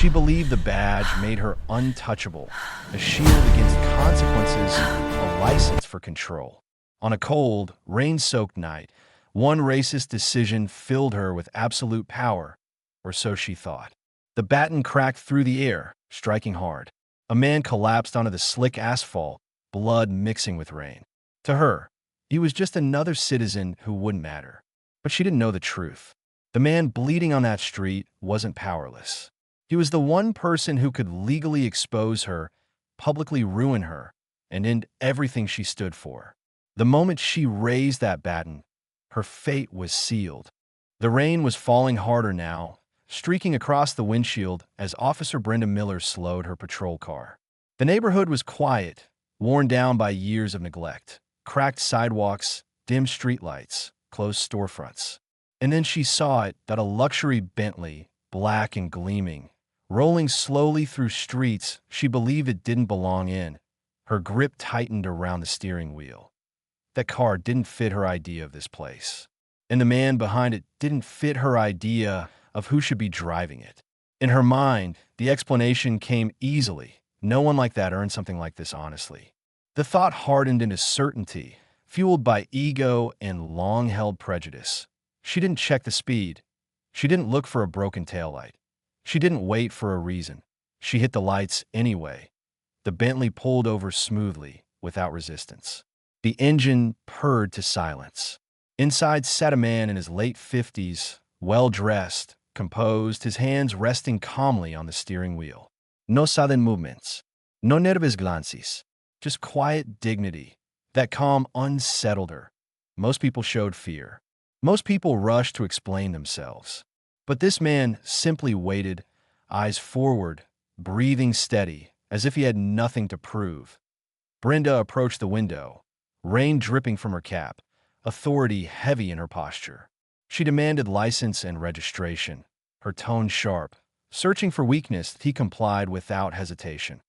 She believed the badge made her untouchable, a shield against consequences, a license for control. On a cold, rain-soaked night, one racist decision filled her with absolute power, or so she thought. The baton cracked through the air, striking hard. A man collapsed onto the slick asphalt, blood mixing with rain. To her, he was just another citizen who wouldn't matter. But she didn't know the truth. The man bleeding on that street wasn't powerless. He was the one person who could legally expose her, publicly ruin her, and end everything she stood for. The moment she raised that baton, her fate was sealed. The rain was falling harder now, streaking across the windshield as Officer Brenda Miller slowed her patrol car. The neighborhood was quiet, worn down by years of neglect. Cracked sidewalks, dim streetlights, closed storefronts. And then she saw it, that a luxury Bentley, black and gleaming, rolling slowly through streets she believed it didn't belong in. Her grip tightened around the steering wheel. That car didn't fit her idea of this place. And the man behind it didn't fit her idea of who should be driving it. In her mind, the explanation came easily. No one like that earned something like this honestly. The thought hardened into certainty, fueled by ego and long-held prejudice. She didn't check the speed. She didn't look for a broken taillight. She didn't wait for a reason. She hit the lights anyway. The Bentley pulled over smoothly, without resistance. The engine purred to silence. Inside sat a man in his late 50s, well-dressed, composed, his hands resting calmly on the steering wheel. No sudden movements. No nervous glances. Just quiet dignity. That calm unsettled her. Most people showed fear. Most people rushed to explain themselves. But this man simply waited, eyes forward, breathing steady, as if he had nothing to prove. Brenda approached the window, rain dripping from her cap, authority heavy in her posture. She demanded license and registration, her tone sharp. Searching for weakness, he complied without hesitation.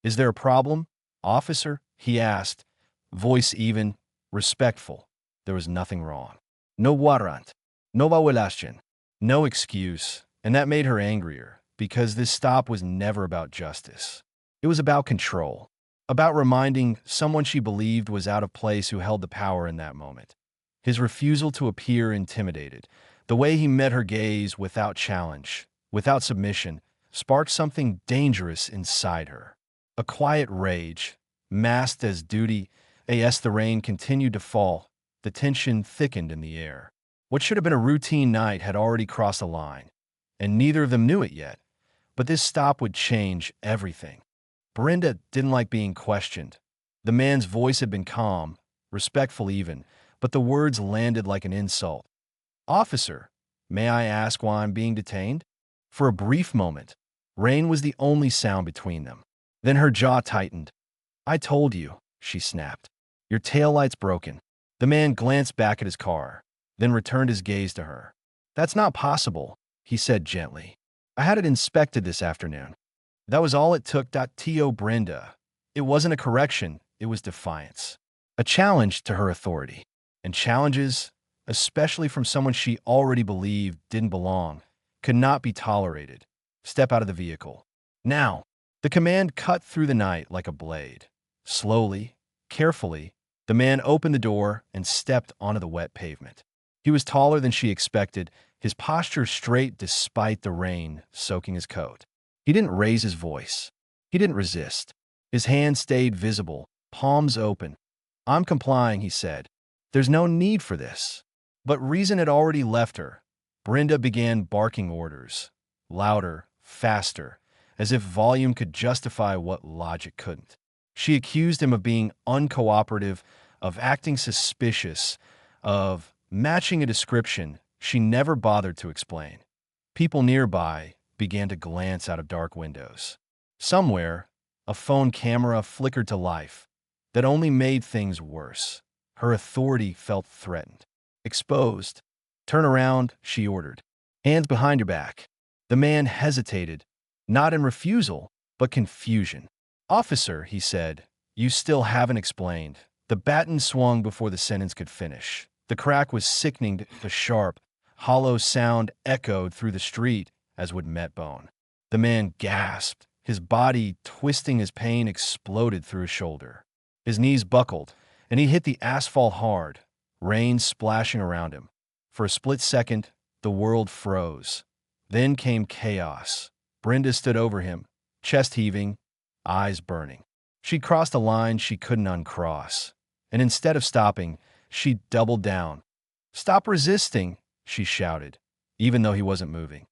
"Is there a problem, officer?" he asked, voice even, respectful. There was nothing wrong. No warrant, no violation, no excuse, and that made her angrier, because this stop was never about justice. It was about control, about reminding someone she believed was out of place who held the power in that moment. His refusal to appear intimidated, the way he met her gaze without challenge, without submission, sparked something dangerous inside her. A quiet rage, masked as duty, as the rain continued to fall. The tension thickened in the air. What should have been a routine night had already crossed a line, and neither of them knew it yet. But this stop would change everything. Brenda didn't like being questioned. The man's voice had been calm, respectful even, but the words landed like an insult. "Officer, may I ask why I'm being detained?" For a brief moment, rain was the only sound between them. Then her jaw tightened. "I told you," she snapped. "Your taillight's broken." The man glanced back at his car, then returned his gaze to her. "That's not possible," he said gently. "I had it inspected this afternoon." That was all it took. To Brenda. It wasn't a correction, it was defiance. A challenge to her authority. And challenges, especially from someone she already believed didn't belong, could not be tolerated. "Step out of the vehicle." Now, the command cut through the night like a blade. Slowly, carefully, the man opened the door and stepped onto the wet pavement. He was taller than she expected, his posture straight despite the rain soaking his coat. He didn't raise his voice. He didn't resist. His hands stayed visible, palms open. "I'm complying," he said. "There's no need for this." But reason had already left her. Brenda began barking orders, louder, faster, as if volume could justify what logic couldn't. She accused him of being uncooperative, of acting suspicious, of matching a description she never bothered to explain. People nearby began to glance out of dark windows. Somewhere, a phone camera flickered to life. That only made things worse. Her authority felt threatened. "Exposed. Turn around," she ordered. "Hands behind your back." The man hesitated, not in refusal, but confusion. "Officer," he said, "you still haven't explained." The baton swung before the sentence could finish. The crack was sickening. The sharp, hollow sound echoed through the street as would met bone. The man gasped. His body, twisting as pain exploded through his shoulder. His knees buckled, and he hit the asphalt hard, rain splashing around him. For a split second, the world froze. Then came chaos. Brenda stood over him, chest heaving, eyes burning. She crossed a line she couldn't uncross, and instead of stopping, she doubled down. "Stop resisting," she shouted, even though he wasn't moving.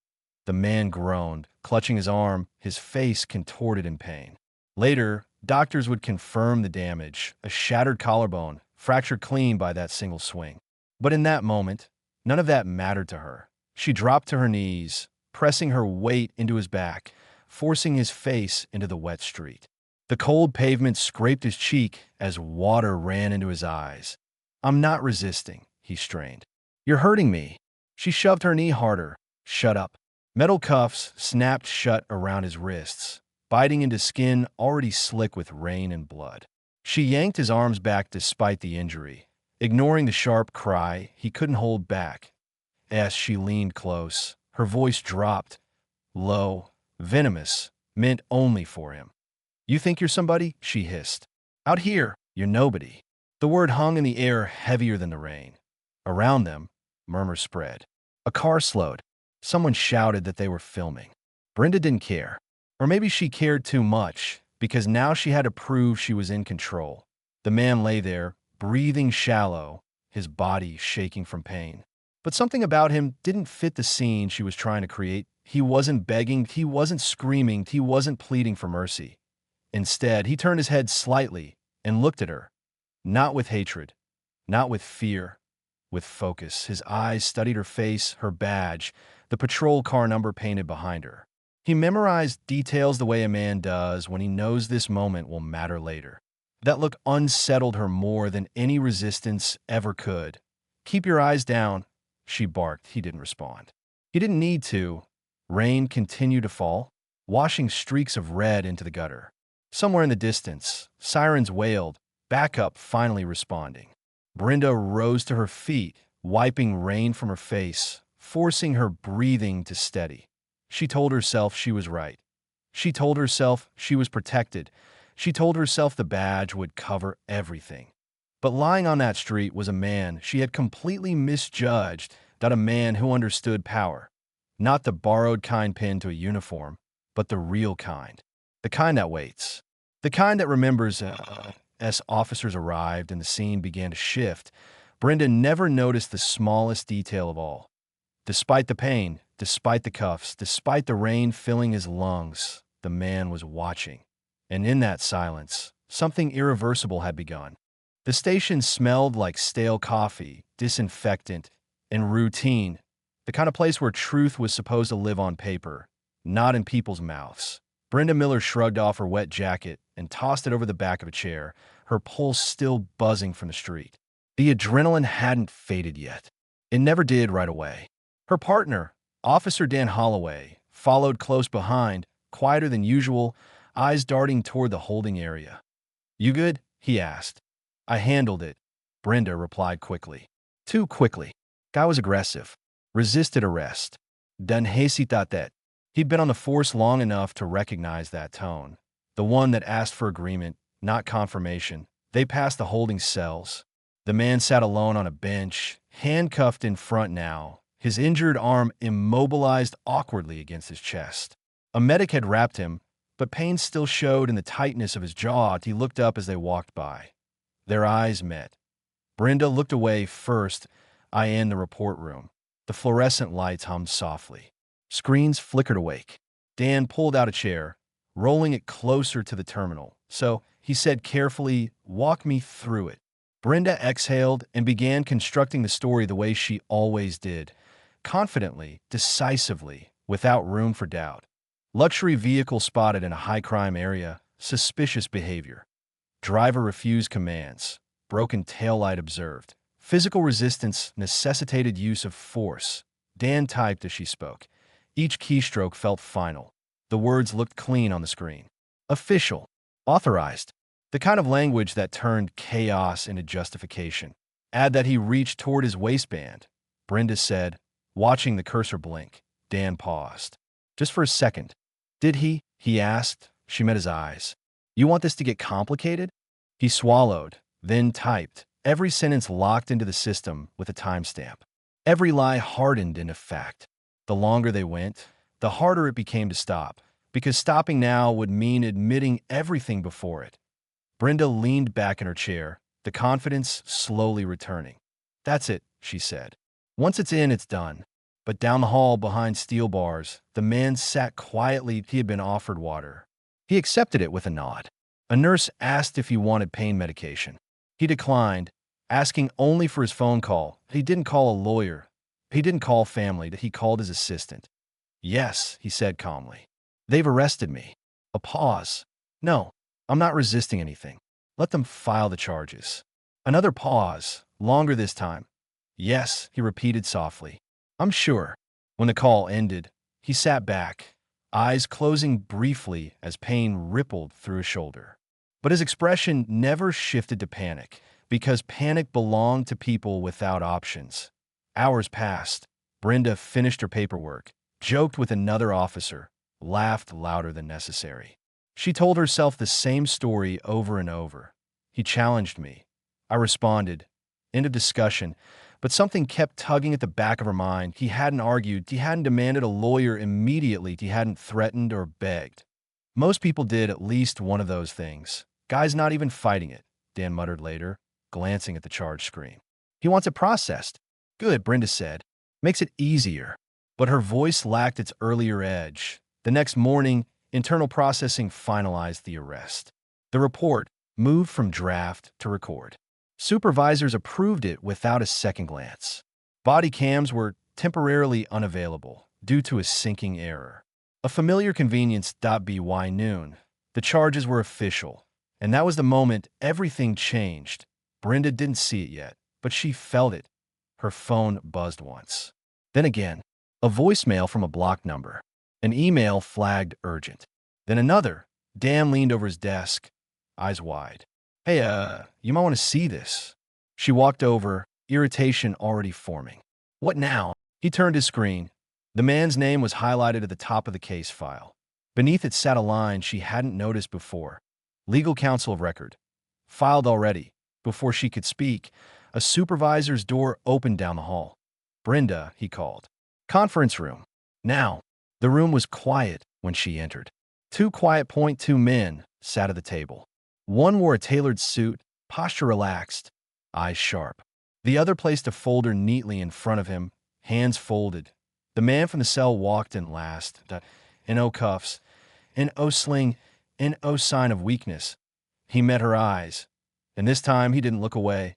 The man groaned, clutching his arm, his face contorted in pain. Later, doctors would confirm the damage, a shattered collarbone, fractured clean by that single swing. But in that moment, none of that mattered to her. She dropped to her knees, pressing her weight into his back, forcing his face into the wet street. The cold pavement scraped his cheek as water ran into his eyes. "I'm not resisting," he strained. "You're hurting me." She shoved her knee harder. "Shut up." Metal cuffs snapped shut around his wrists, biting into skin already slick with rain and blood. She yanked his arms back despite the injury, ignoring the sharp cry he couldn't hold back. As she leaned close, her voice dropped, low, venomous, meant only for him. "You think you're somebody?" she hissed. "Out here, you're nobody." The word hung in the air heavier than the rain. Around them, murmurs spread. A car slowed. Someone shouted that they were filming. Brenda didn't care. Or maybe she cared too much, because now she had to prove she was in control. The man lay there, breathing shallow, his body shaking from pain. But something about him didn't fit the scene she was trying to create. He wasn't begging, he wasn't screaming, he wasn't pleading for mercy. Instead, he turned his head slightly and looked at her, not with hatred, not with fear, with focus. His eyes studied her face, her badge, the patrol car number painted behind her. He memorized details the way a man does when he knows this moment will matter later. That look unsettled her more than any resistance ever could. "Keep your eyes down," she barked. He didn't respond. He didn't need to. Rain continued to fall, washing streaks of red into the gutter. Somewhere in the distance, sirens wailed, backup finally responding. Brenda rose to her feet, wiping rain from her face, forcing her breathing to steady. She told herself she was right. She told herself she was protected. She told herself the badge would cover everything. But lying on that street was a man she had completely misjudged, not a man who understood power. Not the borrowed kind pinned to a uniform, but the real kind. The kind that waits. The kind that remembers as officers arrived and the scene began to shift. Brenda never noticed the smallest detail of all. Despite the pain, despite the cuffs, despite the rain filling his lungs, the man was watching. And in that silence, something irreversible had begun. The station smelled like stale coffee, disinfectant, and routine, the kind of place where truth was supposed to live on paper, not in people's mouths. Brenda Miller shrugged off her wet jacket and tossed it over the back of a chair, her pulse still buzzing from the street. The adrenaline hadn't faded yet. It never did right away. Her partner, Officer Dan Holloway, followed close behind, quieter than usual, eyes darting toward the holding area. "You good?" he asked. "I handled it," Brenda replied quickly. Too quickly. Guy was aggressive. Resisted arrest. "Dan hesitated." He'd been on the force long enough to recognize that tone. The one that asked for agreement, not confirmation. They passed the holding cells. The man sat alone on a bench, handcuffed in front now, his injured arm immobilized awkwardly against his chest. A medic had wrapped him, but pain still showed in the tightness of his jaw. He looked up as they walked by. Their eyes met. Brenda looked away first, in the report room. The fluorescent lights hummed softly. Screens flickered awake. Dan pulled out a chair, rolling it closer to the terminal. "So," he said carefully, "walk me through it." Brenda exhaled and began constructing the story the way she always did. Confidently, decisively, without room for doubt. Luxury vehicle spotted in a high-crime area. Suspicious behavior. Driver refused commands. Broken taillight observed. Physical resistance necessitated use of force. Dan typed as she spoke. Each keystroke felt final. The words looked clean on the screen. Official. Authorized. The kind of language that turned chaos into justification. Add that he reached toward his waistband. Brenda said, watching the cursor blink. Dan paused. Just for a second. Did he? He asked. She met his eyes. You want this to get complicated? He swallowed, then typed, every sentence locked into the system with a timestamp. Every lie hardened into fact. The longer they went, the harder it became to stop, because stopping now would mean admitting everything before it. Brenda leaned back in her chair, the confidence slowly returning. That's it, she said. Once it's in, it's done. But down the hall behind steel bars, the man sat quietly. He had been offered water. He accepted it with a nod. A nurse asked if he wanted pain medication. He declined, asking only for his phone call. He didn't call a lawyer. He didn't call family. He called his assistant. Yes, he said calmly. They've arrested me. A pause. No, I'm not resisting anything. Let them file the charges. Another pause, longer this time. Yes, he repeated softly. I'm sure. When the call ended, he sat back, eyes closing briefly as pain rippled through his shoulder. But his expression never shifted to panic, because panic belonged to people without options. Hours passed. Brenda finished her paperwork, joked with another officer, laughed louder than necessary. She told herself the same story over and over. He challenged me. I responded. End of discussion. But something kept tugging at the back of her mind. He hadn't argued. He hadn't demanded a lawyer immediately. He hadn't threatened or begged. Most people did at least one of those things. Guy's not even fighting it, Dan muttered later, glancing at the charge screen. He wants it processed. Good, Brenda said. Makes it easier. But her voice lacked its earlier edge. The next morning, internal processing finalized the arrest. The report moved from draft to record. Supervisors approved it without a second glance. Body cams were temporarily unavailable due to a syncing error. A familiar convenience. By noon, the charges were official, and that was the moment everything changed. Brenda didn't see it yet, but she felt it. Her phone buzzed once. Then again, a voicemail from a blocked number. An email flagged urgent. Then another. Dan leaned over his desk, eyes wide. Hey, you might want to see this. She walked over, irritation already forming. What now? He turned his screen. The man's name was highlighted at the top of the case file. Beneath it sat a line she hadn't noticed before. Legal counsel of record. Filed already. Before she could speak, a supervisor's door opened down the hall. Brenda, he called. Conference room. Now. The room was quiet when she entered. Two men sat at the table. One wore a tailored suit, posture relaxed, eyes sharp. The other placed a folder neatly in front of him, hands folded. The man from the cell walked in last, no cuffs, no sling, no sign of weakness. He met her eyes, and this time he didn't look away.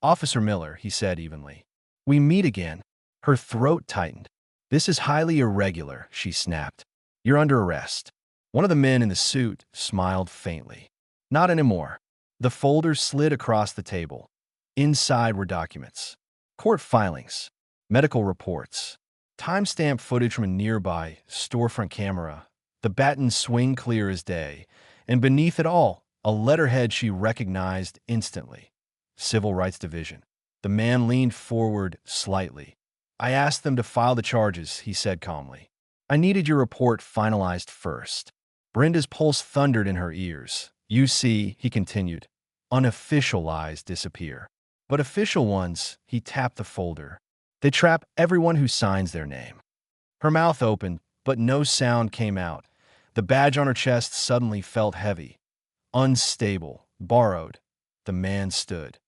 Officer Miller, he said evenly. We meet again. Her throat tightened. This is highly irregular, she snapped. You're under arrest. One of the men in the suit smiled faintly. Not anymore. The folder slid across the table. Inside were documents. Court filings. Medical reports. Timestamp footage from a nearby storefront camera. The baton swing clear as day. And beneath it all, a letterhead she recognized instantly. Civil Rights Division. The man leaned forward slightly. I asked them to file the charges, he said calmly. I needed your report finalized first. Brenda's pulse thundered in her ears. You see, he continued, unofficial lies disappear. But official ones, he tapped the folder. They trap everyone who signs their name. Her mouth opened, but no sound came out. The badge on her chest suddenly felt heavy. Unstable, borrowed. The man stood.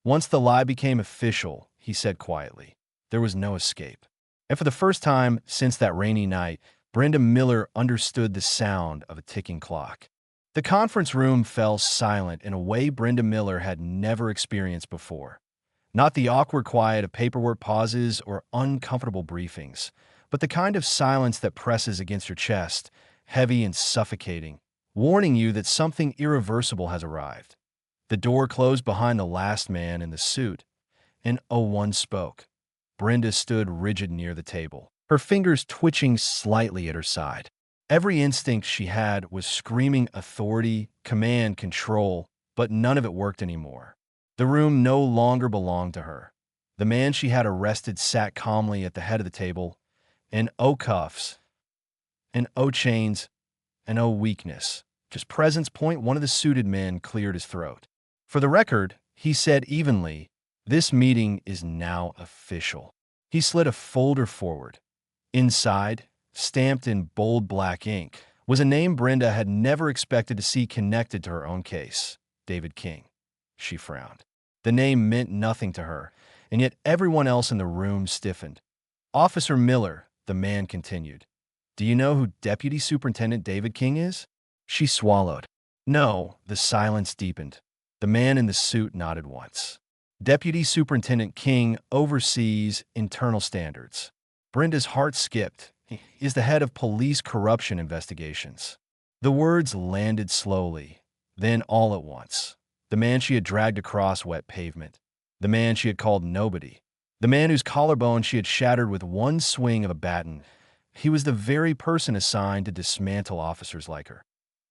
Once the lie became official, he said quietly, there was no escape. And for the first time since that rainy night, Brenda Miller understood the sound of a ticking clock. The conference room fell silent in a way Brenda Miller had never experienced before. Not the awkward quiet of paperwork pauses or uncomfortable briefings, but the kind of silence that presses against your chest, heavy and suffocating, warning you that something irreversible has arrived. The door closed behind the last man in the suit, and one spoke. Brenda stood rigid near the table, her fingers twitching slightly at her side. Every instinct she had was screaming authority, command, control, but none of it worked anymore. The room no longer belonged to her. The man she had arrested sat calmly at the head of the table, in cuffs, and chains, and no weakness. Just presence. Point. One of the suited men cleared his throat. For the record, he said evenly, this meeting is now official. He slid a folder forward. Inside, stamped in bold black ink, was a name Brenda had never expected to see connected to her own case. David King. She frowned. The name meant nothing to her, and yet everyone else in the room stiffened. Officer Miller, the man continued. Do you know who Deputy Superintendent David King is? She swallowed. No, the silence deepened. The man in the suit nodded once. Deputy Superintendent King oversees internal standards. Brenda's heart skipped. He is the head of police corruption investigations. The words landed slowly, then all at once. The man she had dragged across wet pavement. The man she had called nobody. The man whose collarbone she had shattered with one swing of a baton. He was the very person assigned to dismantle officers like her.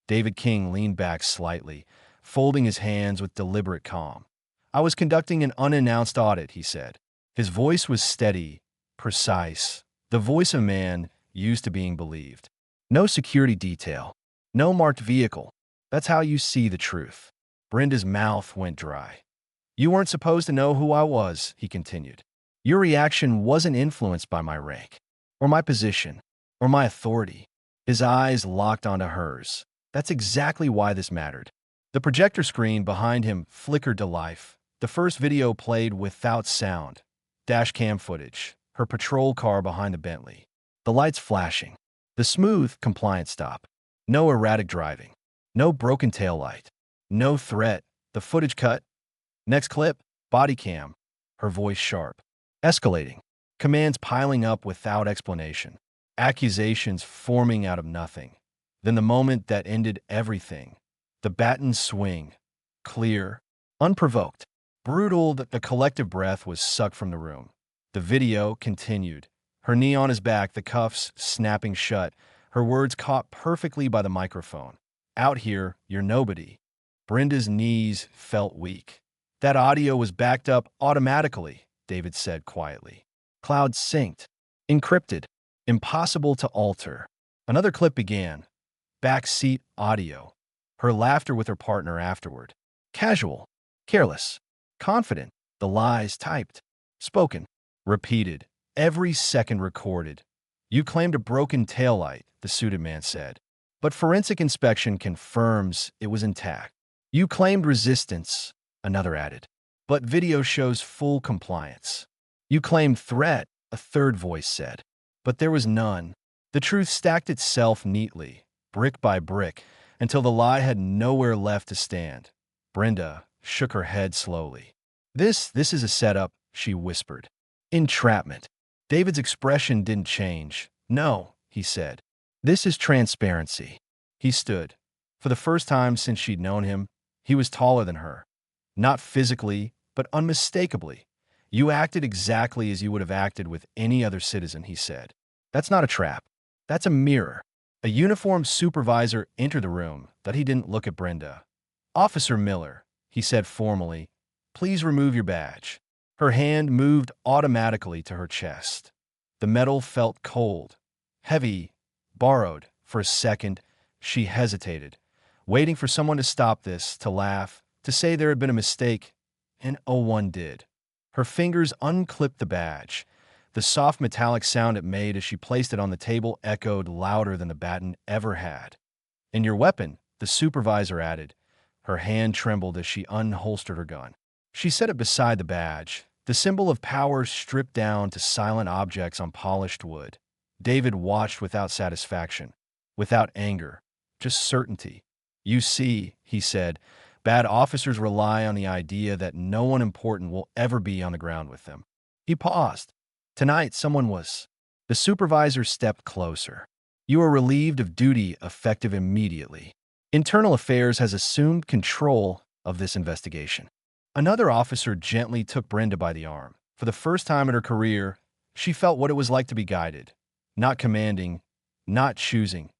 David King leaned back slightly, folding his hands with deliberate calm. I was conducting an unannounced audit, he said. His voice was steady, precise, the voice of a man used to being believed. No security detail, no marked vehicle. That's how you see the truth. Brenda's mouth went dry. You weren't supposed to know who I was, he continued. Your reaction wasn't influenced by my rank, or my position, or my authority. His eyes locked onto hers. That's exactly why this mattered. The projector screen behind him flickered to life. The first video played without sound. Dash cam footage. Her patrol car behind the Bentley. The lights flashing. The smooth, compliant stop. No erratic driving. No broken taillight. No threat. The footage cut. Next clip. Body cam. Her voice sharp. Escalating. Commands piling up without explanation. Accusations forming out of nothing. Then the moment that ended everything. The baton swing. Clear. Unprovoked. Brutal. The collective breath was sucked from the room. The video continued. Her knee on his back, the cuffs snapping shut. Her words caught perfectly by the microphone. Out here, you're nobody. Brenda's knees felt weak. That audio was backed up automatically, David said quietly. Cloud synced. Encrypted. Impossible to alter. Another clip began. Backseat audio. Her laughter with her partner afterward. Casual. Careless. Confident. The lies typed. Spoken. Repeated. Every second recorded. You claimed a broken taillight, the suited man said. But forensic inspection confirms it was intact. You claimed resistance, another added. But video shows full compliance. You claimed threat, a third voice said. But there was none. The truth stacked itself neatly, brick by brick, until the lie had nowhere left to stand. Brenda shook her head slowly. This is a setup, she whispered. Entrapment. David's expression didn't change. No, he said. This is transparency. He stood. For the first time since she'd known him, he was taller than her. Not physically, but unmistakably. You acted exactly as you would have acted with any other citizen, he said. That's not a trap. That's a mirror. A uniformed supervisor entered the room, but he didn't look at Brenda. Officer Miller, he said formally, please remove your badge. Her hand moved automatically to her chest. The metal felt cold, heavy, borrowed. For a second, she hesitated, waiting for someone to stop this, to laugh, to say there had been a mistake, and no one did. Her fingers unclipped the badge. The soft metallic sound it made as she placed it on the table echoed louder than the baton ever had. And your weapon, the supervisor added. Her hand trembled as she unholstered her gun. She set it beside the badge, the symbol of power stripped down to silent objects on polished wood. David watched without satisfaction, without anger, just certainty. You see, he said, bad officers rely on the idea that no one important will ever be on the ground with them. He paused. Tonight, someone was. The supervisor stepped closer. You are relieved of duty effective immediately. Internal Affairs has assumed control of this investigation. Another officer gently took Brenda by the arm. For the first time in her career, she felt what it was like to be guided. Not commanding, not choosing.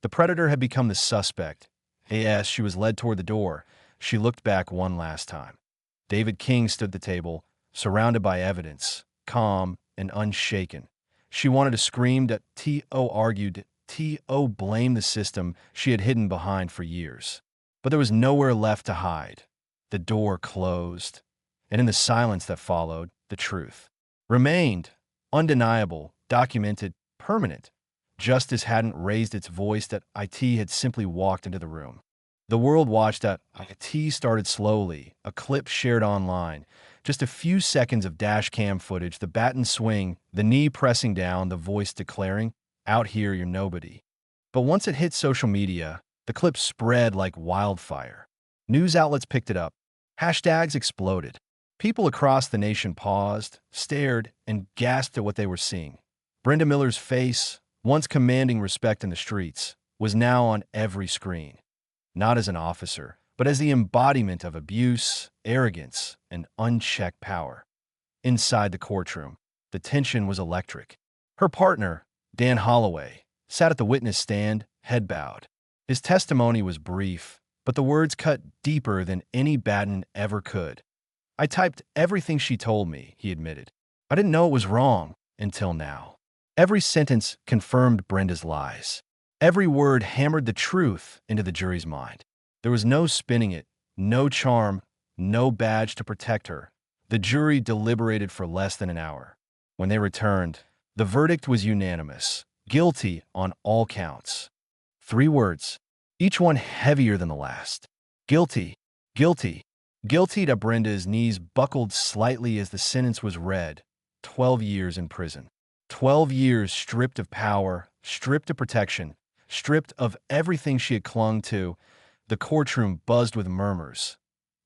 The predator had become the suspect. As she was led toward the door, she looked back one last time. David King stood at the table, surrounded by evidence, calm and unshaken. She wanted to scream, that T.O. argued, IT blamed the system she had hidden behind for years. But there was nowhere left to hide. The door closed, and in the silence that followed, the truth remained undeniable, documented, permanent. Justice hadn't raised its voice, that IT had simply walked into the room. The world watched that IT started slowly, a clip shared online. Just a few seconds of dash cam footage, the baton swing, the knee pressing down, the voice declaring, "Out here, you're nobody." But once it hit social media, the clip spread like wildfire. News outlets picked it up. Hashtags exploded. People across the nation paused, stared, and gasped at what they were seeing. Brenda Miller's face, once commanding respect in the streets, was now on every screen. Not as an officer, but as the embodiment of abuse, arrogance, and unchecked power. Inside the courtroom, the tension was electric. Her partner, Dan Holloway, sat at the witness stand, head bowed. His testimony was brief, but the words cut deeper than any baton ever could. "I typed everything she told me," he admitted. "I didn't know it was wrong until now." Every sentence confirmed Brenda's lies. Every word hammered the truth into the jury's mind. There was no spinning it, no charm, no badge to protect her. The jury deliberated for less than an hour. When they returned, the verdict was unanimous: guilty on all counts. 3 words, each one heavier than the last. Guilty, guilty, guilty. To Brenda's knees buckled slightly as the sentence was read. 12 years in prison. 12 years stripped of power, stripped of protection, stripped of everything she had clung to. The courtroom buzzed with murmurs.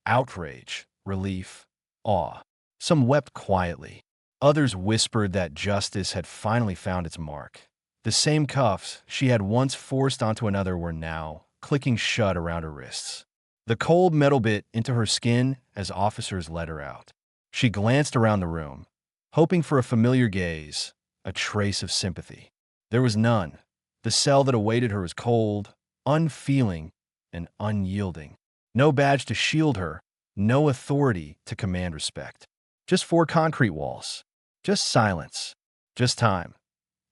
Outrage, relief, awe. Some wept quietly. Others whispered that justice had finally found its mark. The same cuffs she had once forced onto another were now clicking shut around her wrists. The cold metal bit into her skin as officers led her out. She glanced around the room, hoping for a familiar gaze, a trace of sympathy. There was none. The cell that awaited her was cold, unfeeling, and unyielding. No badge to shield her, no authority to command respect. Just 4 concrete walls. Just silence. Just time.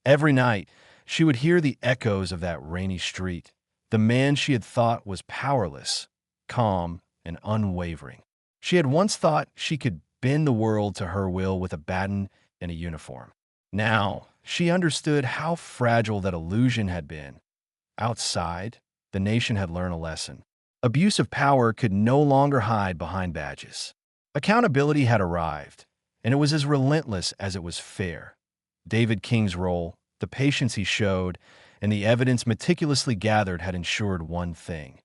Every night, she would hear the echoes of that rainy street. The man she had thought was powerless, calm, and unwavering. She had once thought she could bend the world to her will with a baton and a uniform. Now, she understood how fragile that illusion had been. Outside, the nation had learned a lesson. Abuse of power could no longer hide behind badges. Accountability had arrived, and it was as relentless as it was fair. David King's role, the patience he showed, and the evidence meticulously gathered had ensured one thing: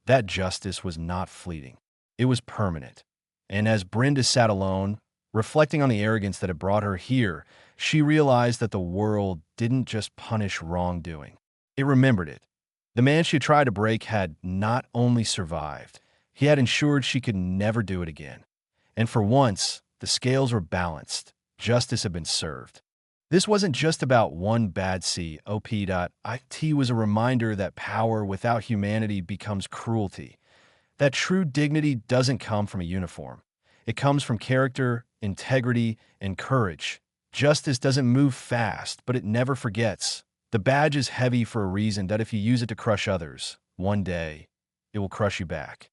that justice was not fleeting. It was permanent. And as Brenda sat alone, reflecting on the arrogance that had brought her here, she realized that the world didn't just punish wrongdoing. It remembered it. The man she tried to break had not only survived, he had ensured she could never do it again. And for once, the scales were balanced. Justice had been served. This wasn't just about one bad cop. It was a reminder that power without humanity becomes cruelty. That true dignity doesn't come from a uniform. It comes from character, integrity, and courage. Justice doesn't move fast, but it never forgets. The badge is heavy for a reason, that if you use it to crush others, one day, it will crush you back.